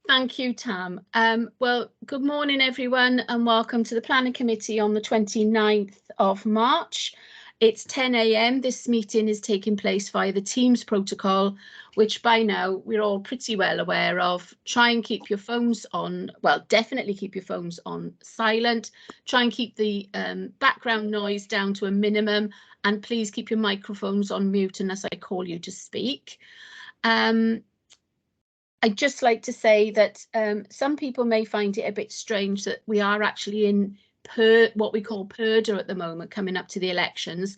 Thank you, Tam. Well, good morning, everyone, and welcome to the Planning Committee on the 29th of March. It's 10 a.m. This meeting is taking place via the Teams protocol, which by now we're all pretty well aware of. Try and keep your phones on, well, definitely keep your phones on silent. Try and keep the background noise down to a minimum, and please keep your microphones on mute unless I call you to speak. I'd just like to say that some people may find it a bit strange that we are actually in what we call purdah at the moment, coming up to the elections,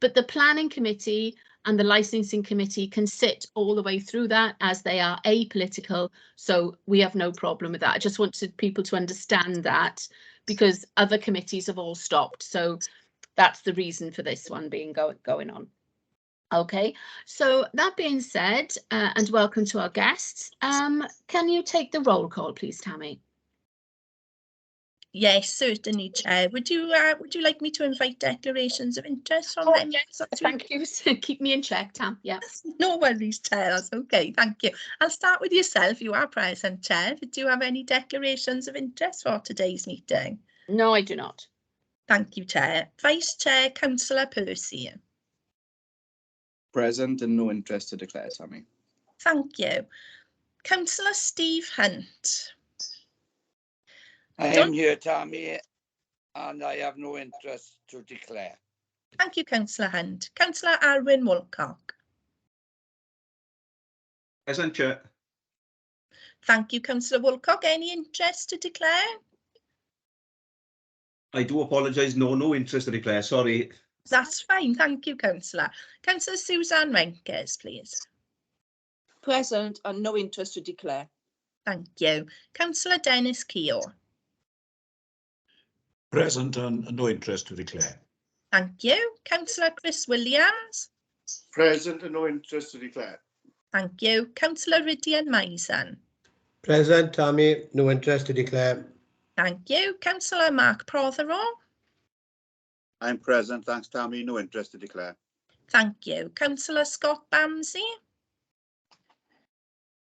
but the planning committee and the licensing committee can sit all the way through that as they are apolitical, so we have no problem with that. I just wanted people to understand that because other committees have all stopped, so that's the reason for this one being going on. Okay, so that being said, and welcome to our guests, can you take the roll call, please, Tammy? Yes, certainly, Chair. Would you like me to invite declarations of interest from them? Yes, thank you. Keep me in check, Tam. Yeah. No worries, Chair. That's okay. Thank you. I'll start with yourself. You are present, Chair. Do you have any declarations of interest for today's meeting? No, I do not. Thank you, Chair. Vice Chair, Councillor Percy. Present and no interest to declare, Tammy. Thank you. Councillor Steve Hunt. I am here, Tammy, and I have no interest to declare. Thank you, Councillor Hunt. Councillor Alwyn Woolcock. Present, Chair. Thank you, Councillor Woolcock. Any interest to declare? I do apologise. No interest to declare. Sorry. That's fine. Thank you, Councillor. Councillor Suzanne Wenkers, please. Present and no interest to declare. Thank you. Councillor Dennis Keogh. Present and no interest to declare. Thank you. Councillor Chris Williams. Present and no interest to declare. Thank you. Councillor Rydian Maison. Present, Tammy, no interest to declare. Thank you. Councillor Mark Prothero. I'm present, thanks, Tammy, no interest to declare. Thank you. Councillor Scott Bamsey.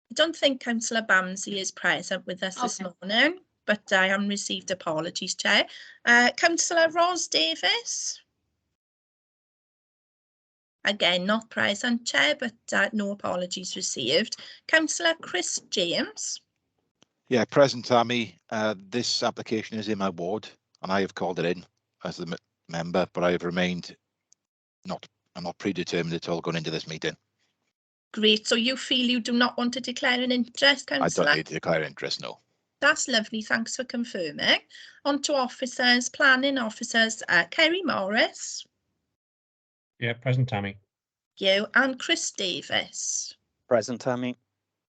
I don't think Councillor Bamsey is present with us this morning, but I haven't received apologies, Chair. Councillor Ros Davis. Again, not present, Chair, but no apologies received. Councillor Chris James. Yeah, present, Tammy. This application is in my ward, and I have called it in as the member, but I have remained I'm not predetermined at all going into this meeting. Great. So you feel you do not want to declare an interest, Councillor? I don't need to declare interest, no. That's lovely. Thanks for confirming. On to officers, planning officers, Kerry Morris. Yeah, present, Tammy. Thank you. And Chris Davis. Present, Tammy.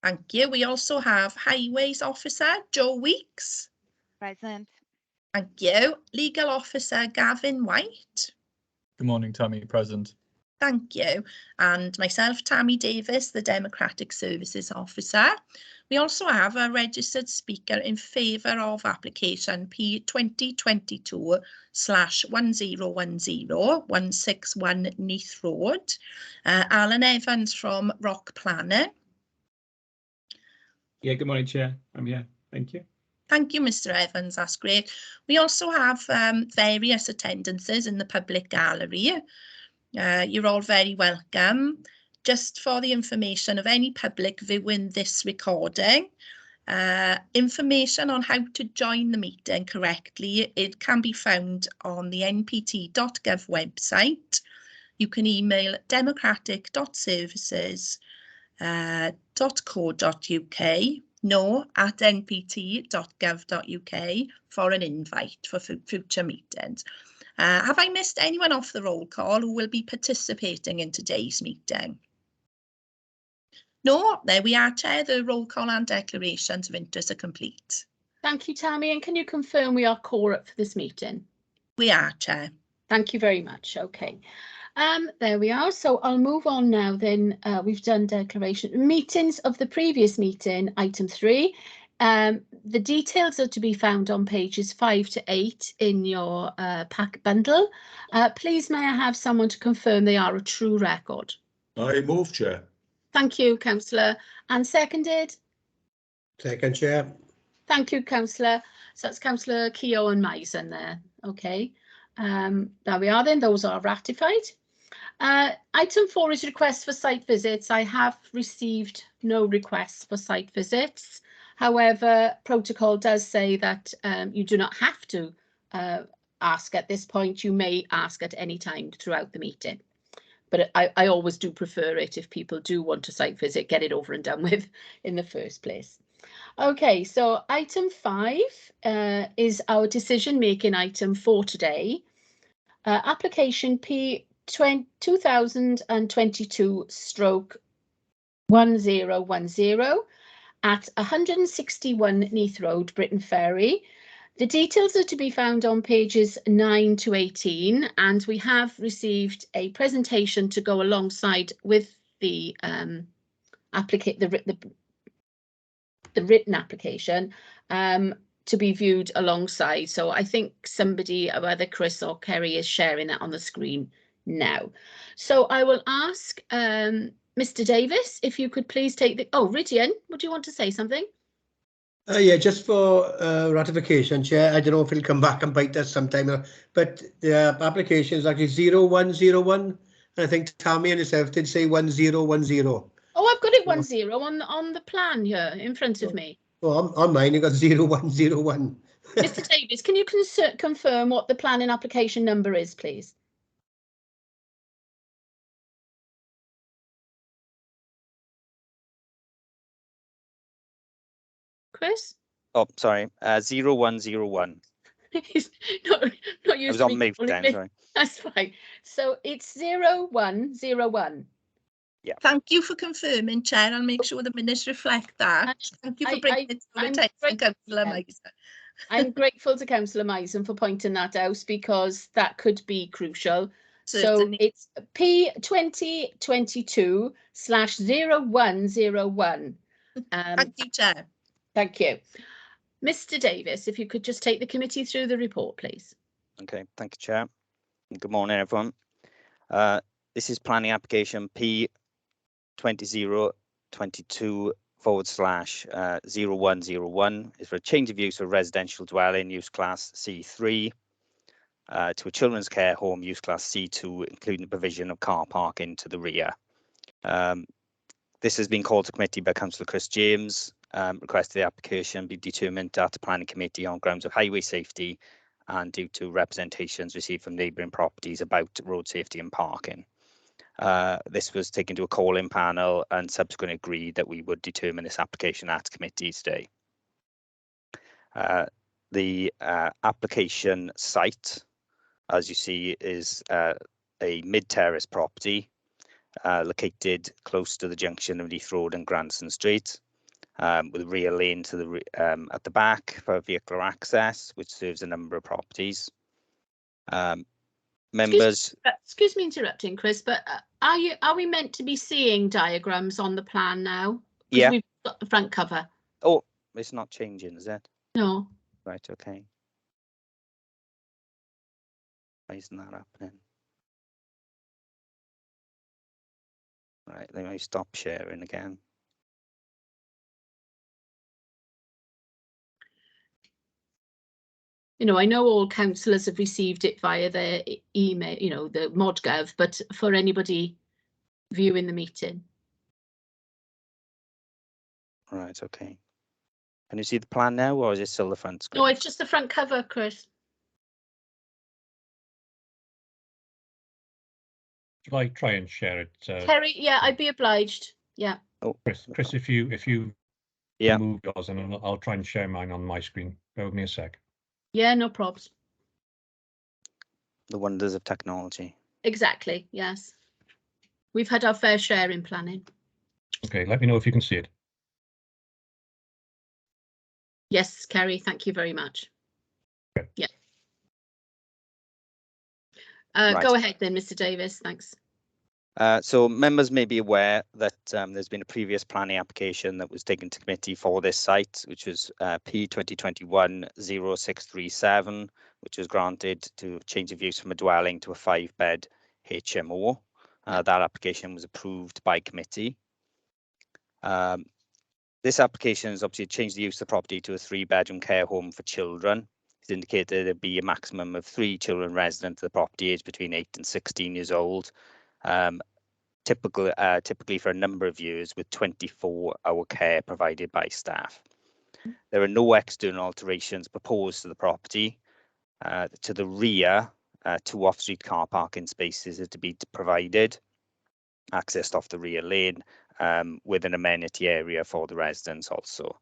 Thank you. We also have highways officer, Joe Weeks. Present. Thank you. Legal officer, Gavin White. Good morning, Tammy. Present. Thank you. And myself, Tammy Davis, the Democratic Services Officer. We also have a registered speaker in favour of application P 2022/1010-161 Neath Road. Alan Evans from Rock Planning. Yeah, good morning, Chair. I'm here. Thank you. Thank you, Mr. Evans. That's great. We also have various attendances in the public gallery. You're all very welcome. Just for the information of any public viewing this recording, information on how to join the meeting correctly, it can be found on the npt.gov website. You can email democratic.services.co.uk no@npt.gov.uk for an invite for future meetings. Have I missed anyone off the roll call who will be participating in today's meeting? No, there we are, Chair. The roll call and declarations of interest are complete. Thank you, Tammy. And can you confirm we are quorum for this meeting? We are, Chair. Thank you very much. Okay. There we are. So I'll move on now then. We've done declaration meetings of the previous meeting, item 3. The details are to be found on pages 5 to 8 in your pack bundle. Please may I have someone to confirm they are a true record? I move, Chair. Thank you, Councillor. And seconded? Second, Chair. Thank you, Councillor. So that's Councillor Keogh and Mason there. Okay. There we are then. Those are ratified. Item 4 is requests for site visits. I have received no requests for site visits. However, protocol does say that you do not have to ask at this point. You may ask at any time throughout the meeting. But I always do prefer it if people do want a site visit, get it over and done with in the first place. Okay, so item 5 is our decision-making item for today. Application P 2022/1010 at 161 Neath Road, Britain Ferry. The details are to be found on pages 9 to 18, and we have received a presentation to go alongside with the written application to be viewed alongside. So I think somebody, whether Chris or Kerry, is sharing it on the screen now. So I will ask Mr. Davis if you could please take the. Oh, Rydian, would you want to say something? Yeah, just for ratification, Chair. I don't know if it'll come back and bite us sometime, but the application is actually 0101. And I think Tammy and herself did say 1010. Oh, I've got it 10 on the plan here in front of me. Oh, on mine, you got 0101. Mr. Davis, can you confirm what the planning application number is, please? Chris? Oh, sorry, 0101. He's not I used was to on me mute calling then, me. sorry. That's fine. So it's 0101. Thank you for confirming, Chair. I'll make sure the minutes reflect that. Thank you for bringing it to our attention, Councillor Mason. I'm grateful to Councillor Mason for pointing that out because that could be crucial. Certainly. So it's P 2022/0101. Thank you, Chair. Thank you. Mr. Davis, if you could just take the committee through the report, please. Okay, thank you, Chair. Good morning, everyone. This is planning application P 2022/0101. Is for a change of use of residential dwelling use class C3 to a children's care home use class C2, including the provision of car parking to the rear. This has been called to committee by Councillor Chris James. Requested the application be determined at the planning committee on grounds of highway safety and due to representations received from neighbouring properties about road safety and parking. This was taken to a call-in panel and subsequently agreed that we would determine this application at committee today. The application site, as you see, is a mid-terrace property located close to the junction of Neath Road and Grandson Street, with a rear lane to the at the back for vehicular access, which serves a number of properties. Members. Excuse me interrupting, Chris, but are we meant to be seeing diagrams on the plan now? Yeah. We've got the front cover. Oh, it's not changing, is it? No. Right, okay. Why isn't that happening? Right, let me stop sharing again. You know, I know all councillors have received it via their email, you know, the ModGov, but for anybody viewing the meeting. Right, okay. Can you see the plan now, or is it still the front screen? No, it's just the front cover, Chris. Shall I try and share it? Kerry, yeah, I'd be obliged. Yeah. Oh, Chris, if you yeah, move yours, and I'll try and share mine on my screen. Bear with me a sec. Yeah, no probs. the wonders of technology. Exactly. Yes. We've had our fair share in planning. Okay, let me know if you can see it. Yes, Kerry, thank you very much. Okay. Yeah. Right. Go ahead then, Mr. Davis. Thanks. So members may be aware that there's been a previous planning application that was taken to committee for this site, which was P 2021-0637, which was granted to change of use from a dwelling to a 5-bed HMO. That application was approved by committee. This application has obviously changed the use of the property to a 3-bedroom care home for children. It's indicated there'd be a maximum of 3 children resident at the property aged between 8 and 16 years old. Typically for a number of years with 24-hour care provided by staff. There are no external alterations proposed to the property. To the rear, 2 off-street car parking spaces are to be provided, accessed off the rear lane, with an amenity area for the residents also.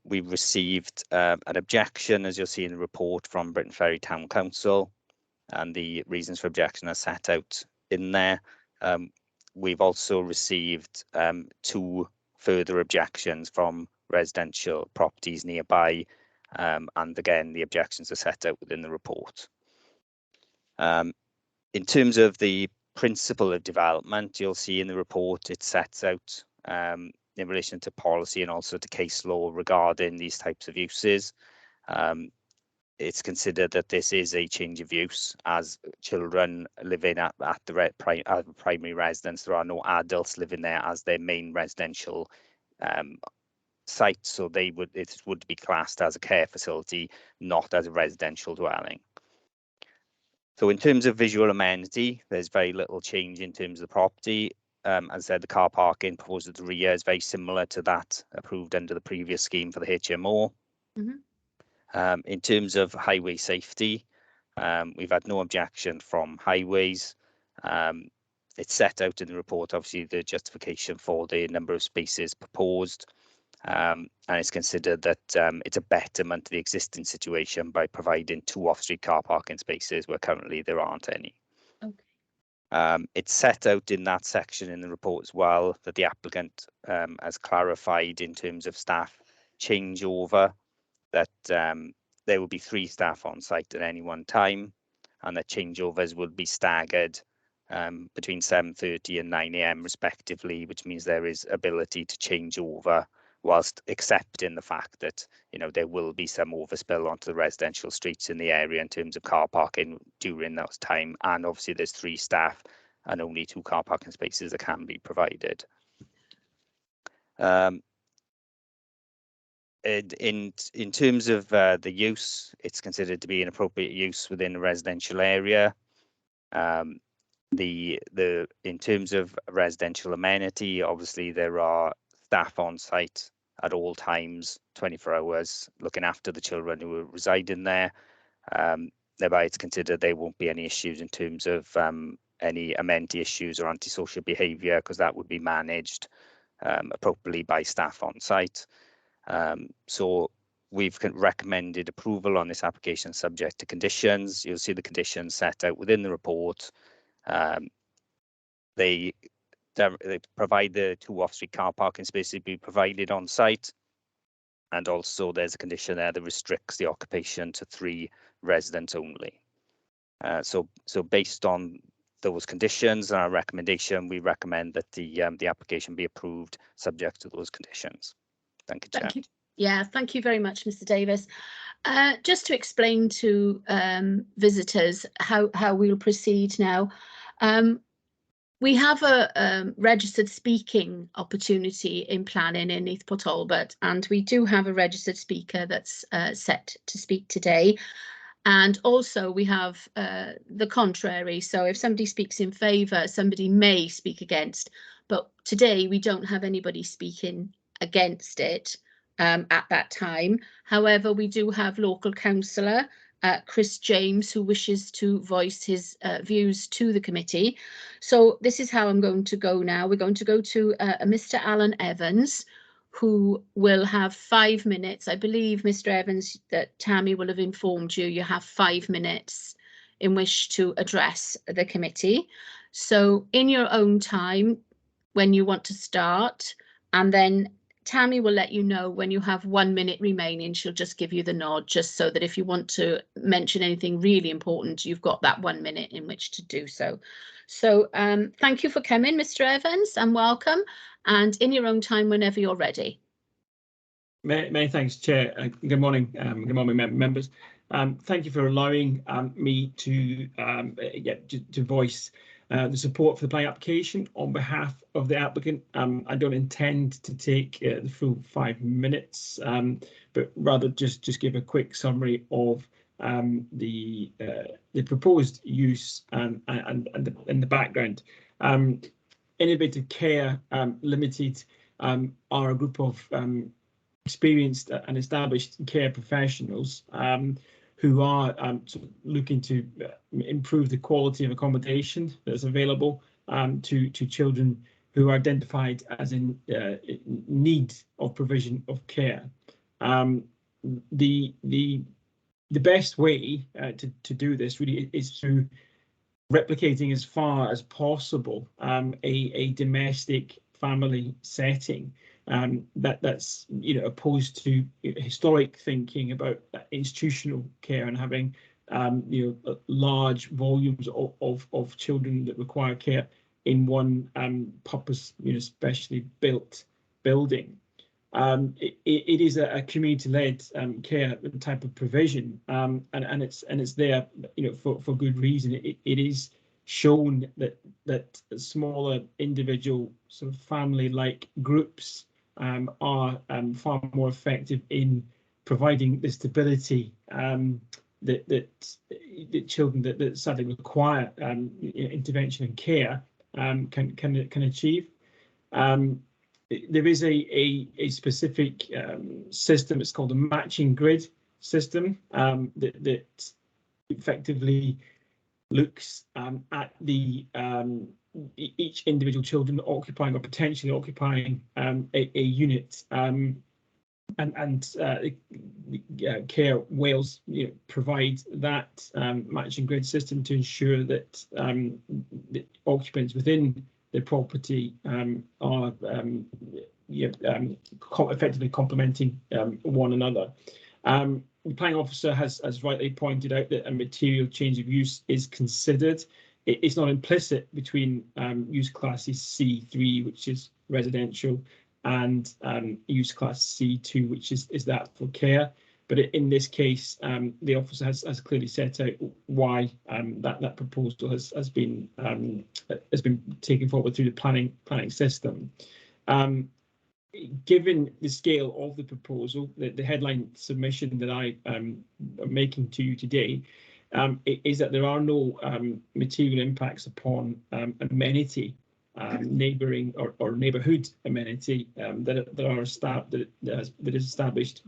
We've received an objection, as you'll see in the report, from Britain Ferry Town Council, and the reasons for objection are set out in there. We've also received 2 further objections from residential properties nearby, and again, the objections are set out within the report. In terms of the principle of development, you'll see in the report it sets out in relation to policy and also to case law regarding these types of uses. It's considered that this is a change of use as children living at the primary residence. There are no adults living there as their main residential site, so it would be classed as a care facility, not as a residential dwelling. So in terms of visual amenity, there's very little change in terms of the property. As I said, the car parking proposed at the rear is very similar to that approved under the previous scheme for the HMO. Mm-hmm. In terms of highway safety, we've had no objection from highways. It's set out in the report, obviously, the justification for the number of spaces proposed, and it's considered that it's a betterment to the existing situation by providing 2 off-street car parking spaces where currently there aren't any. Okay. It's set out in that section in the report as well that the applicant has clarified in terms of staff changeover that there will be 3 staff on site at any one time, and that changeovers will be staggered between 7:30 and 9 AM respectively, which means there is ability to change over whilst accepting the fact that, you know, there will be some overspill onto the residential streets in the area in terms of car parking during that time, and obviously there's 3 staff and only 2 car parking spaces that can be provided. In terms of the use, it's considered to be an appropriate use within a residential area. In terms of residential amenity, obviously there are staff on site at all times, 24 hours, looking after the children who are residing there. Thereby, it's considered there won't be any issues in terms of any amenity issues or antisocial behaviour, because that would be managed appropriately by staff on site. So we've recommended approval on this application subject to conditions. You'll see the conditions set out within the report. They provide the 2 off-street car parking spaces be provided on site, and also there's a condition there that restricts the occupation to 3 residents only. So based on those conditions and our recommendation, we recommend that the application be approved subject to those conditions. Thank you, Chair. Thank you. Yeah, thank you very much, Mr. Davis. Just to explain to visitors how we'll proceed now. We have a registered speaking opportunity in planning in Neath, Talbot, and we do have a registered speaker that's set to speak today. And also we have the contrary. So if somebody speaks in favour, somebody may speak against. But today we don't have anybody speaking against it at that time. However, we do have local councillor Councillor James, who wishes to voice his views to the committee. So this is how I'm going to go now. We're going to go to Mr. Alan Evans, who will have 5 minutes. I believe, Mr. Evans, that Tammy will have informed you, you have 5 minutes in which to address the committee. So in your own time, when you want to start, and then Tammy will let you know when you have 1 minute remaining. She'll just give you the nod, just so that if you want to mention anything really important, you've got that 1 minute in which to do so. So thank you for coming, Mr. Evans, and welcome. And in your own time, whenever you're ready. Many thanks, Chair. Good morning, members. Thank you for allowing me to voice the support for the planning application on behalf of the applicant. I don't intend to take the full 5 minutes, but rather just give a quick summary of the proposed use and the background. Innovative Care Limited are a group of experienced and established care professionals who are sort of looking to improve the quality of accommodation that's available to children who are identified as in need of provision of care. The best way to do this really is through replicating as far as possible a domestic family setting that's opposed to historic thinking about institutional care and having large volumes of children that require care in one purpose specially built building. It is a community-led care type of provision, and it's there for good reason. It is shown that smaller individual sort of family-like groups are far more effective in providing the stability that children that sadly require intervention and care can achieve. There is a specific system. It's called a matching grid system that effectively looks at the each individual children occupying or potentially occupying a unit, and Care Wales provide that matching grid system to ensure that the occupants within the property are effectively complementing one another. The planning officer has rightly pointed out that a material change of use is considered. It's not implicit between use classes C3, which is residential, and use class C2, which is that for care. But in this case, the officer has clearly set out why that proposal has been taken forward through the planning system. Given the scale of the proposal, the headline submission that I am making to you today is that there are no material impacts upon amenity, neighbouring or neighbourhood amenity that is established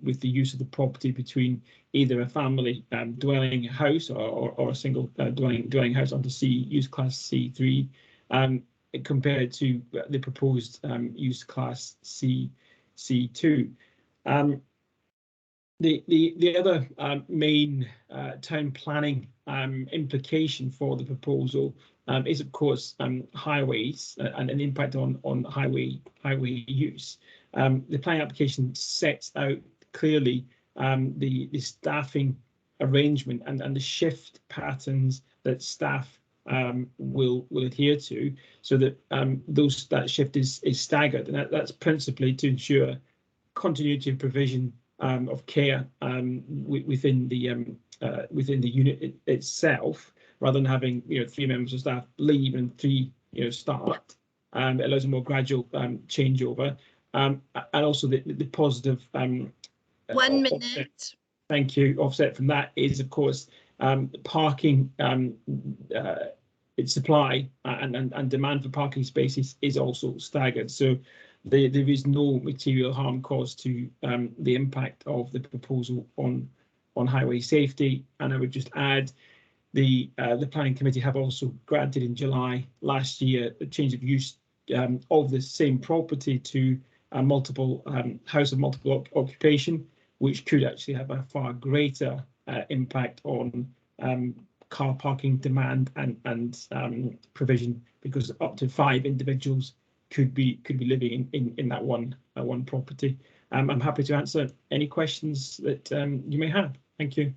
with the use of the property between either a family dwelling house or a single dwelling house under use class C3, compared to the proposed use class C2. The other main town planning implication for the proposal is, of course, highways and an impact on highway use. The planning application sets out clearly the staffing arrangement and the shift patterns that staff will adhere to, so that that shift is staggered, and that's principally to ensure continuity of provision of care within the unit itself, rather than having 3 members of staff leave and 3 start. It allows a more gradual changeover, and also the positive 1 minute. Thank you. Offset from that is, of course, parking its supply and demand for parking spaces is also staggered. So there is no material harm caused to the impact of the proposal on highway safety. And I would just add, the planning committee have also granted in July last year a change of use of the same property to a multiple house of multiple occupation, which could actually have a far greater impact on car parking demand and provision, because up to 5 individuals could be living in that one property. I'm happy to answer any questions that you may have. Thank you.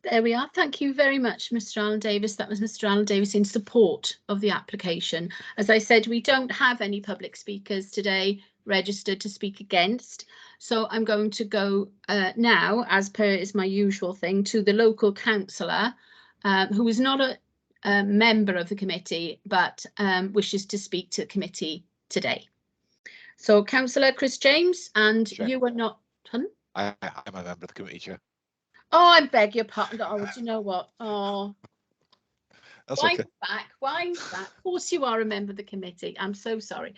There we are. Thank you very much, Mr. Alan Davis. That was Mr. Alan Davis in support of the application. As I said, we don't have any public speakers today registered to speak against. So I'm going to go now, as per is my usual thing, to the local councillor, who is not member of the committee, but wishes to speak to the committee today. So, Councillor Chris James, and Sure. you are not. Pardon? I'm a member of the committee, Chair. Oh, I beg your pardon. Oh, do you know what? Oh, That's wind okay. back, wind back. Of course, you are a member of the committee. I'm so sorry.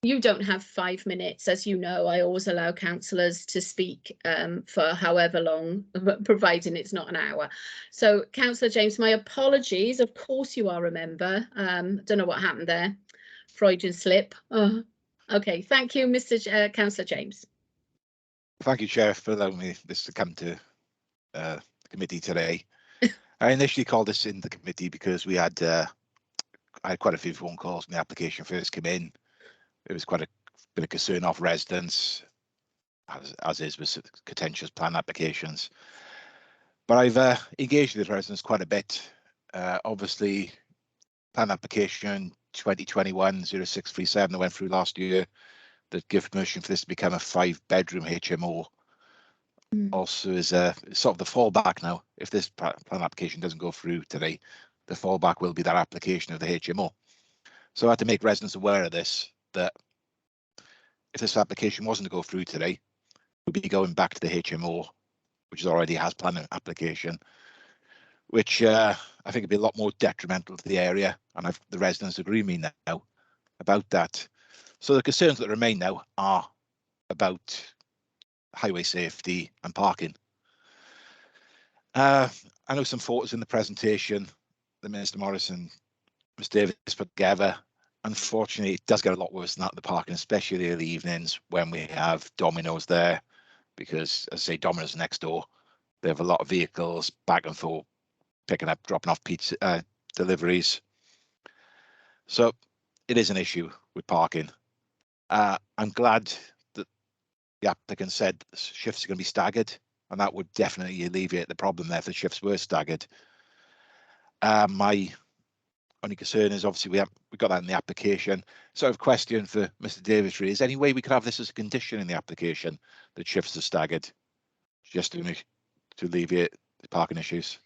You don't have 5 minutes, as you know. I always allow councillors to speak for however long, providing it's not an hour. So, Councillor James, my apologies. Of course, you are a member. Don't know what happened there. Freudian slip. Oh, okay. Thank you, Mr. Councillor James. Thank you, Chair, for allowing me this to come to the committee today. I initially called this in the committee because we had I had quite a few phone calls when the application first came in. It was quite a bit of concern off residents, as is with contentious plan applications. But I've engaged with the residents quite a bit. Obviously, plan application 2021-0637 that went through last year that give permission for this to become a 5-bedroom HMO. Also is sort of the fallback now. If this plan application doesn't go through today, the fallback will be that application of the HMO. So I had to make residents aware of this, that if this application wasn't to go through today, we'd be going back to the HMO, which already has planning application, which I think would be a lot more detrimental to the area, and the residents agree with me now about that. So the concerns that remain now are about highway safety and parking. I know some photos in the presentation that Minister Morris and Ms Davis put together. Unfortunately, it does get a lot worse than that, the parking, especially in the evenings when we have Domino's there, because, as I say, Domino's next door. They have a lot of vehicles back and forth, picking up, dropping off pizza deliveries. So it is an issue with parking. I'm glad that the applicant said shifts are going to be staggered, and that would definitely alleviate the problem there if the shifts were staggered. My only concern is obviously we got that in the application. Sort of question for Mr Davis really, is there any way we could have this as a condition in the application that shifts are staggered, just to alleviate the parking issues?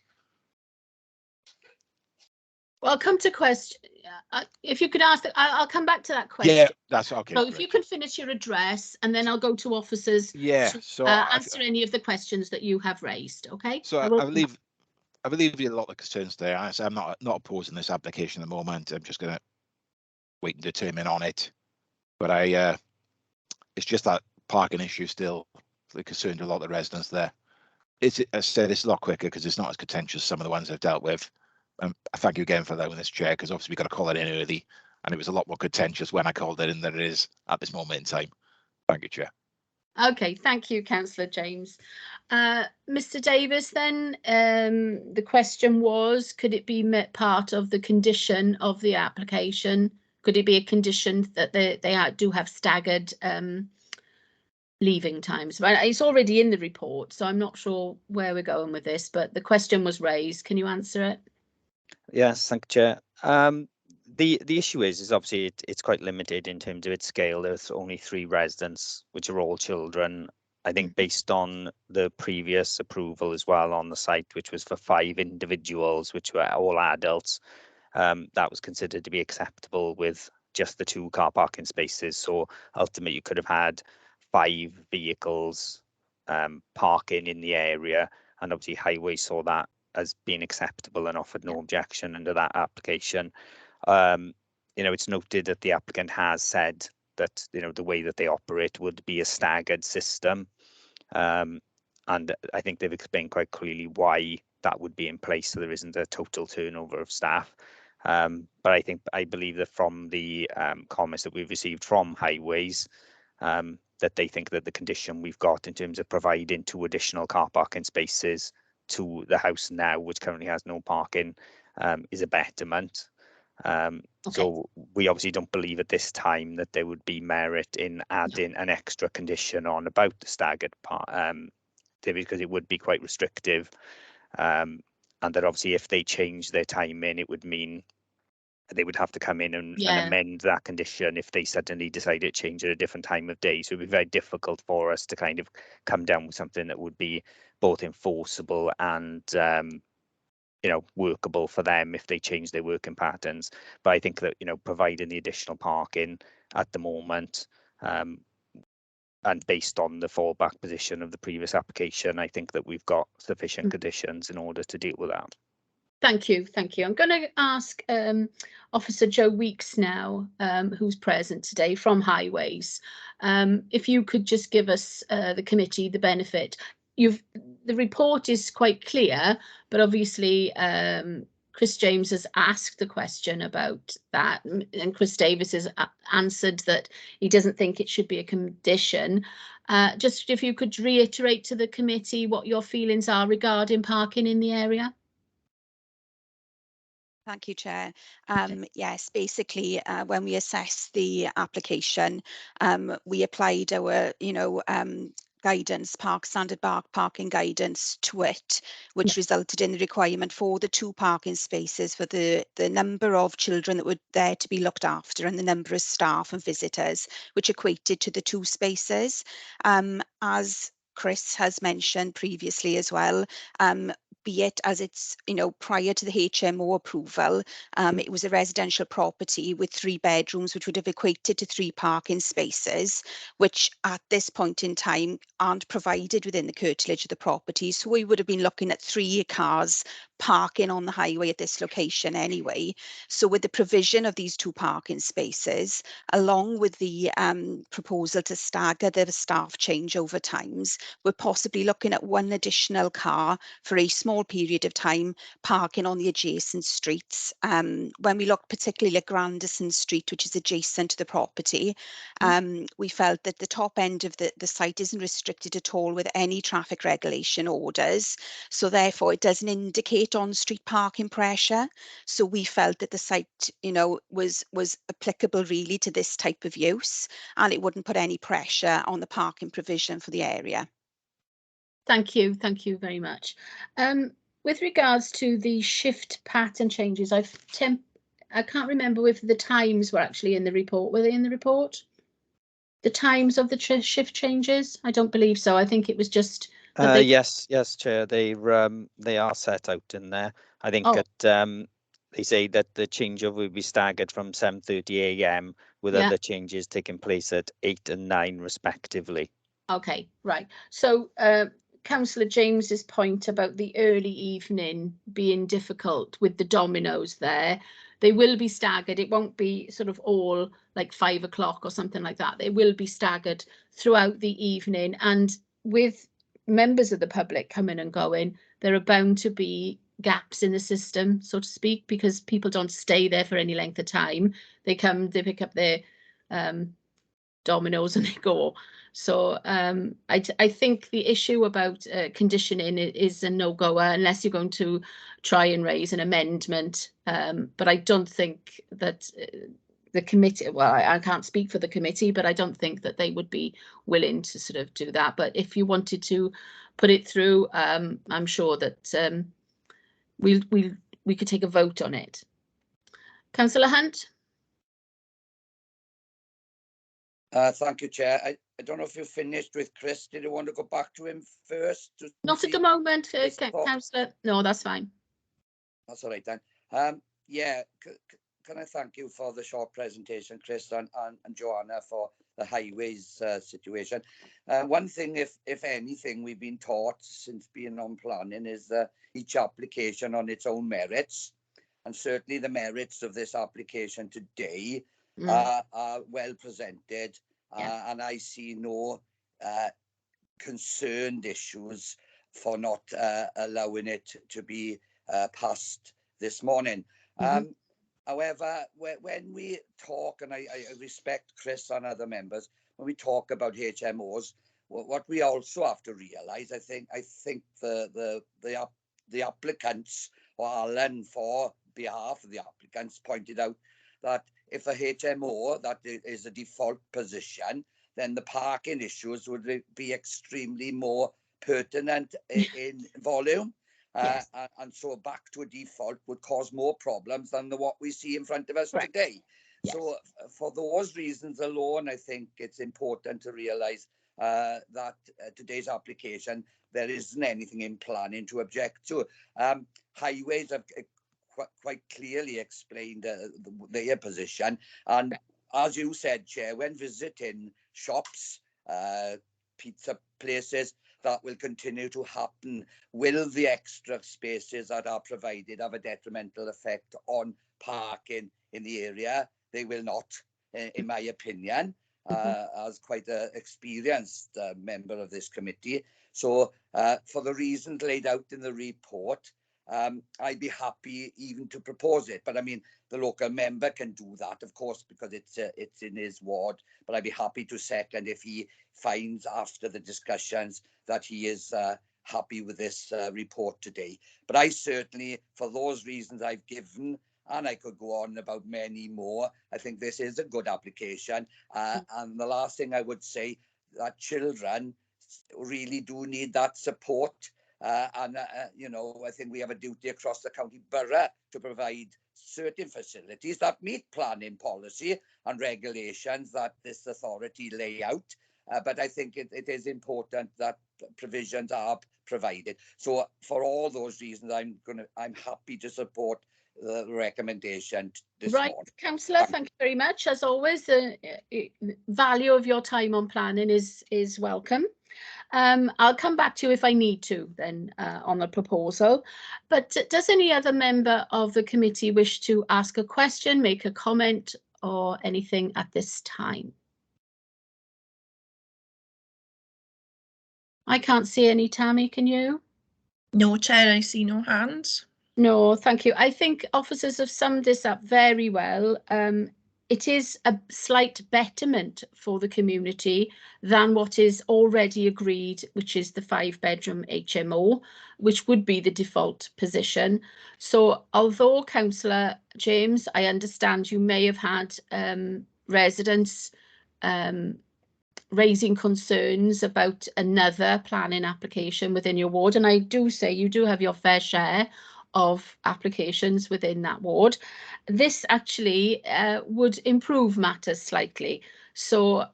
Well, I'll come to question. If you could ask, I'll come back to that question. Yeah, that's okay. So if you can finish your address, and then I'll go to officers. Yeah, to, so answer any of the questions that you have raised. Okay. So I believe a lot of concerns there. I'm not opposing this application at the moment. I'm just going to wait and determine on it. But it's just that parking issue still concerned a lot of the residents there. As I said, it's a lot quicker because it's not as contentious as some of the ones I've dealt with. I thank you again for allowing this, Chair, because obviously we got to call it in early, and it was a lot more contentious when I called it in than it is at this moment in time. Thank you, Chair. Okay, thank you, Councillor James. Mr Davis, then, the question was, could it be part of the condition of the application? Could it be a condition that they do have staggered leaving times? But it's already in the report, so I'm not sure where we're going with this, but the question was raised. Can you answer it? Yes, thank you, Chair. The issue is obviously it's quite limited in terms of its scale. There's only 3 residents, which are all children. I think based on the previous approval as well on the site, which was for 5 individuals, which were all adults, that was considered to be acceptable with just the 2 car parking spaces. So ultimately you could have had 5 vehicles parking in the area, and obviously Highway saw that as being acceptable and offered no objection under that application. It's noted that the applicant has said that the way that they operate would be a staggered system, and I think they've explained quite clearly why that would be in place, so there isn't a total turnover of staff. But I believe that from the comments that we've received from Highways, that they think that the condition we've got in terms of providing 2 additional car parking spaces to the house now, which currently has no parking, is a betterment. So we obviously don't believe at this time that there would be merit in adding an extra condition on about the staggered part, because it would be quite restrictive, and that obviously if they change their timing, it would mean they would have to come in and amend that condition if they suddenly decided to change at a different time of day. So it'd be very difficult for us to kind of come down with something that would be both enforceable and workable for them if they change their working patterns. But I think that, providing the additional parking at the moment, and based on the fallback position of the previous application, I think that we've got sufficient conditions in order to deal with that. Thank you, thank you. I'm going to ask Officer Joe Weeks now, who's present today from Highways. If you could just give us, the committee, the benefit. The report is quite clear, but obviously Chris James has asked the question about that, and Chris Davis has answered that he doesn't think it should be a condition. Just if you could reiterate to the committee what your feelings are regarding parking in the area. Thank you, Chair. Yes, basically, when we assessed the application, we applied our, guidance, standard parking guidance to it, which resulted in the requirement for the 2 parking spaces for the number of children that were there to be looked after and the number of staff and visitors, which equated to the 2 spaces. As Chris has mentioned previously as well, be it as it's, prior to the HMO approval, it was a residential property with 3 bedrooms, which would have equated to 3 parking spaces, which at this point in time aren't provided within the curtilage of the property. So we would have been looking at 3 cars parking on the highway at this location anyway. So with the provision of these 2 parking spaces, along with the proposal to stagger the staff changeover times, we're possibly looking at 1 additional car for a small period of time parking on the adjacent streets. When we looked particularly at Grandison Street, which is adjacent to the property, we felt that the top end of the site isn't restricted at all with any traffic regulation orders. So therefore it doesn't indicate on-street parking pressure. So we felt that the site, was applicable really to this type of use, and it wouldn't put any pressure on the parking provision for the area. Thank you very much. With regards to the shift pattern changes, I can't remember if the times were actually in the report. Were they in the report? The times of the shift changes? I don't believe so. I think it was just. Yes, Chair. They are set out in there. I think they say that the changeover will be staggered from 7:30 AM with other changes taking place at 8 and 9 respectively. Okay, right. So Councillor James's point about the early evening being difficult with the dominoes there, they will be staggered. It won't be sort of all like 5 o'clock or something like that. They will be staggered throughout the evening, and with members of the public coming and going, there are bound to be gaps in the system, so to speak, because people don't stay there for any length of time. They come, they pick up their dominoes and they go. So I think the issue about conditioning is a no-goer unless you're going to try and raise an amendment. But I don't think that the committee, well, I can't speak for the committee, but I don't think that they would be willing to sort of do that. But if you wanted to put it through, I'm sure that we could take a vote on it. Councillor Hunt? Thank you, Chair. I don't know if you finished with Chris. Did you want to go back to him first? Not at the moment, Councillor. No, that's fine. That's all right then. Yeah, can I thank you for the short presentation, Chris and Joanna, for the highways situation. One thing, if anything, we've been taught since being on planning is that each application on its own merits, and certainly the merits of this application today are well presented, and I see no concerned issues for not allowing it to be passed this morning. However, when we talk, and I respect Chris and other members, when we talk about HMOs, what we also have to realise, I think the applicants, or Alan for behalf of the applicants, pointed out that if a HMO, that is a default position, then the parking issues would be extremely more pertinent in volume. Yes. And so back to a default would cause more problems than what we see in front of us today. Yes. So for those reasons alone, I think it's important to realise today's application, there isn't anything in planning to object to. Highways have quite clearly explained their position, and as you said, Chair, when visiting shops, pizza places, that will continue to happen. Will the extra spaces that are provided have a detrimental effect on parking in the area? They will not, in my opinion, as quite an experienced member of this committee. So for the reasons laid out in the report, I'd be happy even to propose it. But I mean, the local member can do that, of course, because it's in his ward. But I'd be happy to second if he finds after the discussions that he is happy with this report today. But I certainly, for those reasons I've given, and I could go on about many more, I think this is a good application. And the last thing I would say, that children really do need that support. You know, I think we have a duty across the county borough to provide certain facilities that meet planning policy and regulations that this authority lay out. But I think it is important that provisions are provided. So for all those reasons, I'm happy to support the recommendation this morning. Councillor, thank you very much. As always, the value of your time on planning is welcome. I'll come back to you if I need to then on the proposal. But does any other member of the committee wish to ask a question, make a comment or anything at this time? I can't see any. Tammy, can you? No, Chair, I see no hands. No, thank you. I think officers have summed this up very well. It is a slight betterment for the community than what is already agreed, which is the 5-bedroom HMO, which would be the default position. So although, Councillor James, I understand you may have had residents raising concerns about another planning application within your ward, and I do say you do have your fair share of applications within that ward. This actually would improve matters slightly. So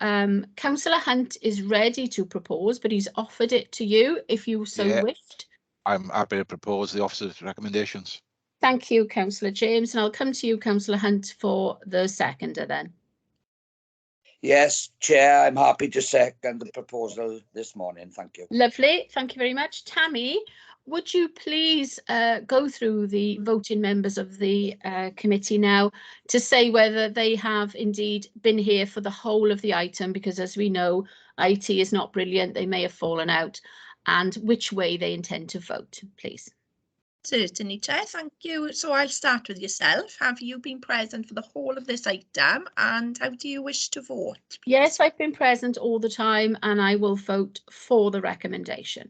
Councillor Hunt is ready to propose, but he's offered it to you if you so wished. I'm happy to propose the officer's recommendations. Thank you, Councillor James, and I'll come to you, Councillor Hunt, for the seconder then. Yes, Chair, I'm happy to second the proposal this morning. Thank you. Lovely. Thank you very much. Tammy, would you please go through the voting members of the committee now to say whether they have indeed been here for the whole of the item, because as we know, IT is not brilliant. They may have fallen out, and which way they intend to vote, please. Certainly, Chair, thank you. So I'll start with yourself. Have you been present for the whole of this item, and how do you wish to vote? Yes, I've been present all the time, and I will vote for the recommendation.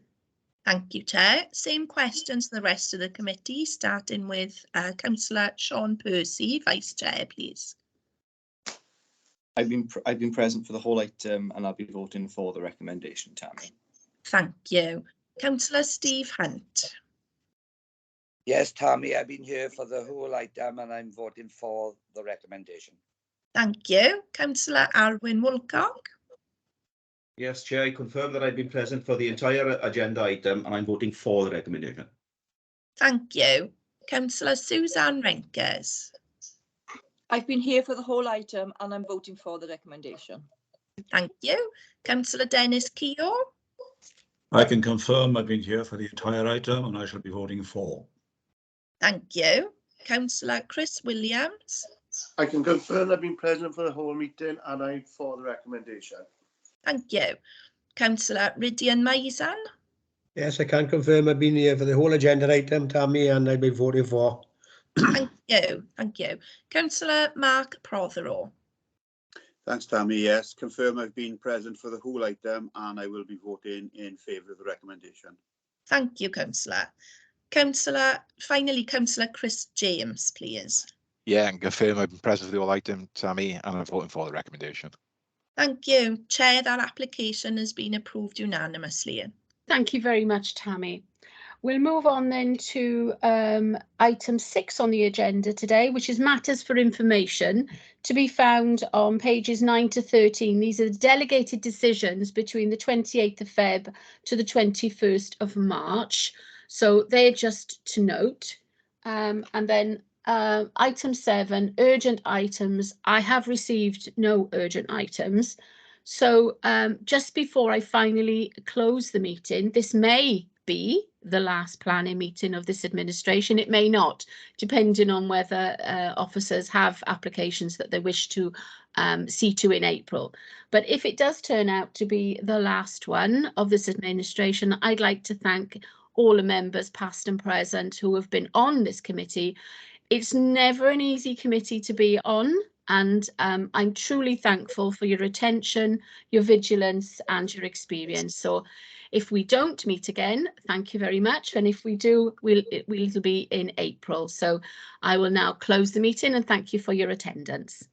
Thank you, Chair. Same questions to the rest of the committee, starting with Councillor Sean Percy, Vice Chair, please. I've been present for the whole item, and I'll be voting for the recommendation, Tammy. Thank you. Councillor Steve Hunt. Yes, Tammy, I've been here for the whole item and I'm voting for the recommendation. Thank you. Councillor Alwyn Woolcock. Yes, Chair, I confirm that I've been present for the entire agenda item and I'm voting for the recommendation. Thank you. Councillor Suzanne Renkers. I've been here for the whole item and I'm voting for the recommendation. Thank you. Councillor Dennis Keogh. I can confirm I've been here for the entire item and I shall be voting for. Thank you. Councillor Chris Williams. I can confirm I've been present for the whole meeting and I'm for the recommendation. Thank you. Councillor Rydian Maison. Yes, I can confirm I've been here for the whole agenda item, Tammy, and I'll be voting for. Thank you. Thank you. Councillor Mark Prothero. Thanks, Tammy. Yes, confirm I've been present for the whole item and I will be voting in favour of the recommendation. Thank you, Councillor. Finally, Councillor Chris James, please. Yeah, and confirm I've been present for the whole item, Tammy, and I'm voting for the recommendation. Thank you. Chair, that application has been approved unanimously. Thank you very much, Tammy. We'll move on then to item 6 on the agenda today, which is matters for information, to be found on pages 9 to 13. These are the delegated decisions between the 28th of Feb to the 21st of March. So they're just to note. And then item 7, urgent items. I have received no urgent items. So just before I finally close the meeting, this may be the last planning meeting of this administration. It may not, depending on whether officers have applications that they wish to see to in April. But if it does turn out to be the last one of this administration, I'd like to thank all the members, past and present, who have been on this committee. It's never an easy committee to be on, and I'm truly thankful for your attention, your vigilance and your experience. So if we don't meet again, thank you very much. And if we do, it'll be in April. So I will now close the meeting and thank you for your attendance.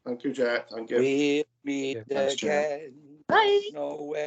Thank you, Chair. Thank you. We meet Thanks, Chair. again. Bye. Nowhere.